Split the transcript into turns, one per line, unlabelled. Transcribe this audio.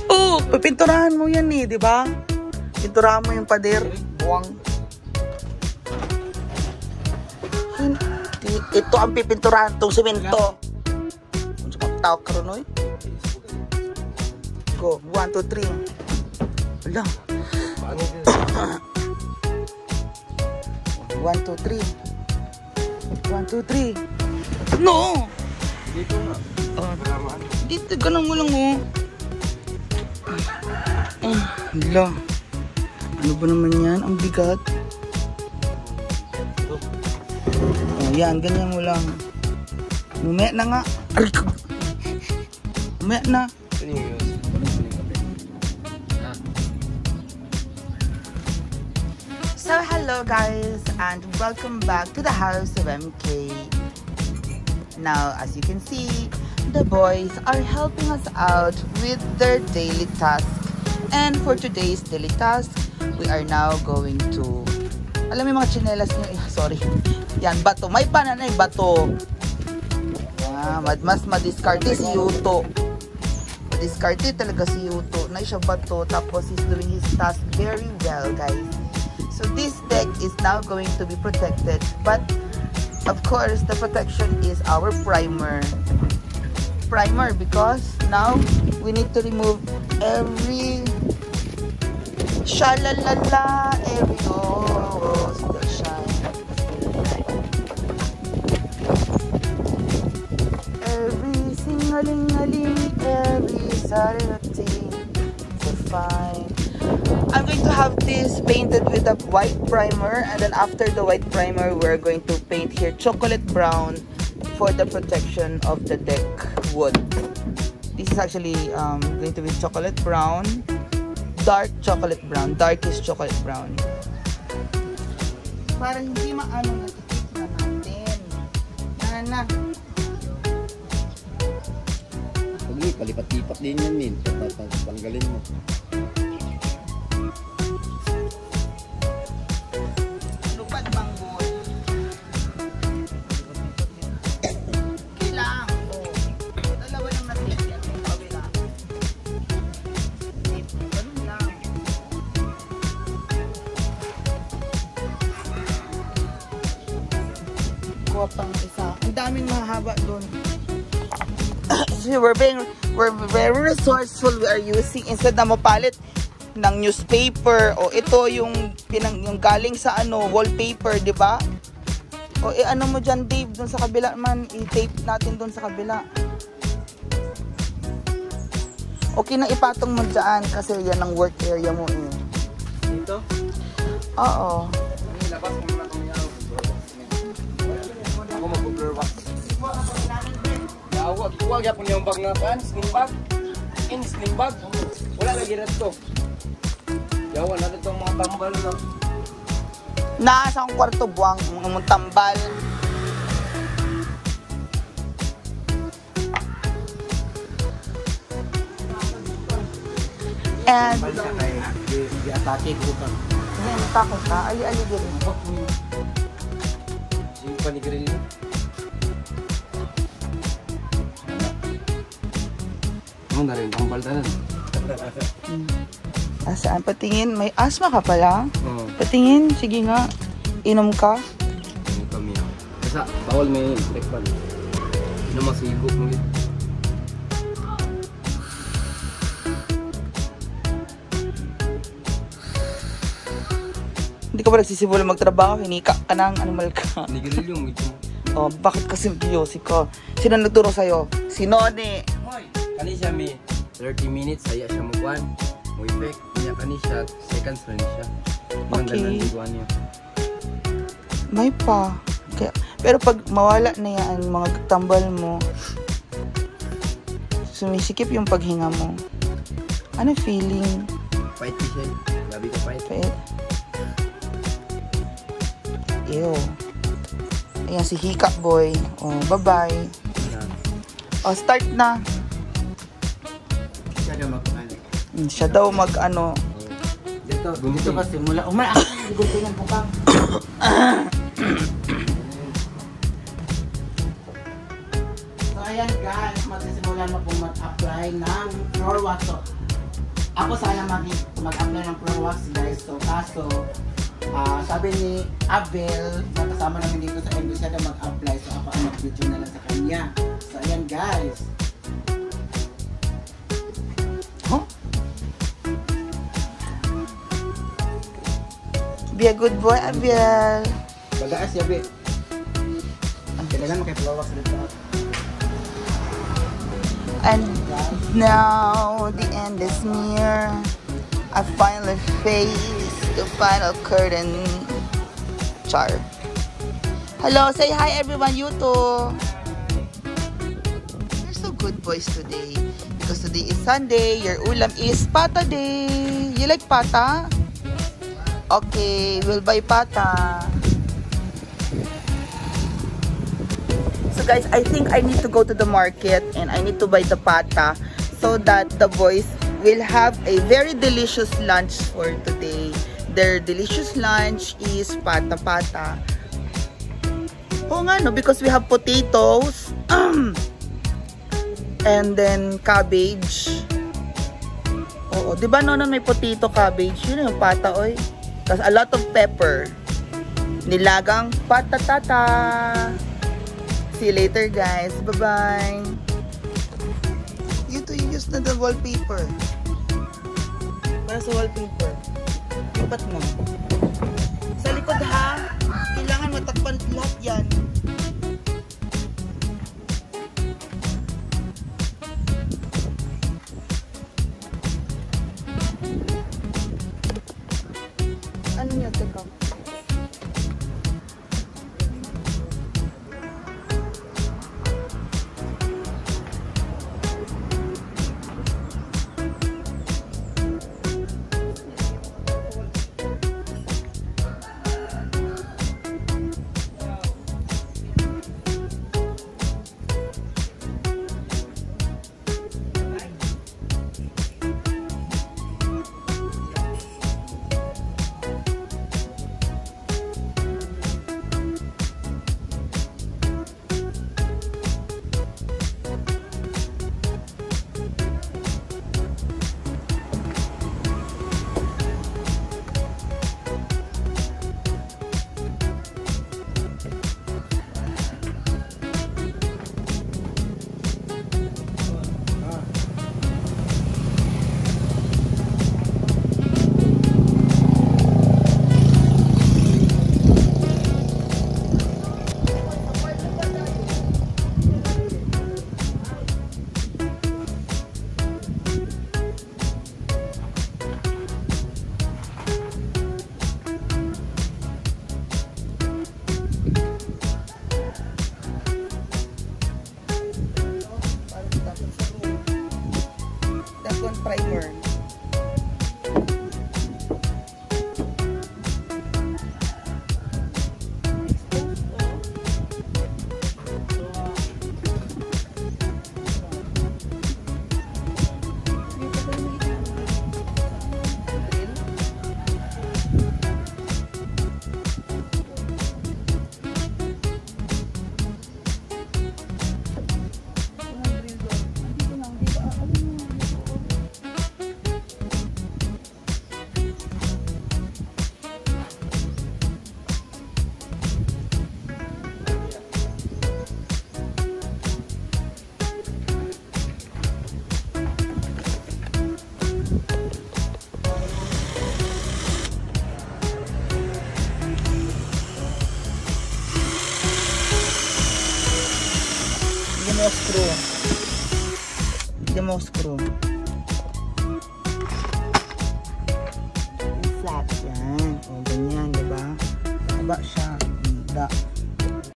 Oo, pipinturahan mo yan eh, di ba? Pinturahan mo yung pader. Buwang. Ito ang pipinturahan tong semento. Kung sa pagtawag ka rin, oy. Go, 1, 2, 3. Wala. 1, 2, 3. 1, 2, 3. No!
Dito na.
Dito, ganun mo lang oh. Hala. Ano ba naman yan? Ang bigat. Oh, yan, ganyan mo lang. Umaya na nga. Umaya na. So hello guys and welcome back to the house of MK. Now as you can see, the boys are helping us out with their daily task. And for today's daily task, we are now going to, alam mo yung mga chinelas nyo, sorry, yan, bato, may pananay, bato. Mas madiskarte si Yuto. Madiskarte talaga si Yuto. Na siya bato, tapos he's doing his task very well, guys. So this deck is now going to be protected, but of course the protection is our primer because now we need to remove every shalalala, every every singaling-aling, every sarirating to find. I'm going to have this painted with a white primer, and then after the white primer we're going to paint here chocolate brown for the protection of the deck wood. This is actually going to be chocolate brown, dark chocolate brown, darkest chocolate brown, para hindi maano natikip na natin. Na
palipat-lipat din yan, Min. Tanggalin mo.
Lupad manggol. Kailang. Dalawa yung natin yan. Kabila. Ganun lang. Kuha pang isa. Ang daming mahaba doon. So we're very resourceful. We are using, instead na mapalit ng newspaper o ito yung galing sa wallpaper, di ba? O ano mo dyan, Dave, doon sa kabila man, i-tape natin doon sa kabila. Okay na ipatong mo dyan kasi yan ang work area mo eh.
Dito?
Oo.
Labas mo na kami ako mag-blur wax. Huwag yapon yung bag na pan, sling bag. Sling bag. Wala lagi na ito. Yawan natin itong mga tambal na.
Nasa akong kwarto buwang, mga tambal. And
di-atake ko ka.
hindi takot ka, ali-ali din.
Yung panigrill niya. Na rin, tambal na rin.
Asaan? Patingin, may asthma ka pala?
Oo.
Patingin, sige nga. Inom ka?
Ano kami yan? Kasi bawal may breakfast. Ano masigop mo yun?
Hindi ka ba nagsisibula magtrabaho? Hinika ka ng animal ka.
Panigrill yung ito.
Oh, bakit kasi seryosi ka? Sino nagturo sa'yo? Si Noni.
Kani siya may 30 minutes, saya siya magwan. Mo effect, niya kani siya, seconds rin siya.
Okay.
Niya.
May pa. Kaya, pero pag mawala na yan, mga tambal mo, sumisikip yung paghinga mo. Ano feeling?
Fight siya. Gabi ka fight.
Pait. Ew. Ayan si Hika Boy. Oh, bye-bye. Oh, start na. Siya daw mag-ano.
Dito kasi mula.
Gulpingan po kang. So, ayan guys. Magsisimula
simulan na po mag-apply ng floor wax. So, ako sana mag-apply ng floor wax guys. So, kaso, sabi ni Abel, na kasama namin dito sa NBC na mag-apply. So, ako ang mag-video na lang sa kanya. So, ayan guys.
Huh? Be a good boy, Abel.
Bagaas yabi. Ang kailangan makiplow wax dito.
And now the end is near. I finally face the final curtain. Char. Hello, say hi everyone, you too. You're so good boys today. Because today is Sunday, your ulam is pata day. You like pata? Okay, we'll buy pata. So guys, I think I need to go to the market and I need to buy the pata so that the boys will have a very delicious lunch for today. Their delicious lunch is pata. Oh nga no, because we have potatoes and then cabbage. Oo, di ba noon may potato cabbage? Yun yung pata, oy. Tapos a lot of pepper. Nilagang patata. See you later guys. Bye-bye. You use na the wallpaper. Para sa wallpaper. Lipat mo. Sa likod ha. Kailangan matakpan lahat yan. Ano niya? Teka. Primer. Bigyan mo screw. Flat yan. O, ganyan, diba? Haba siya.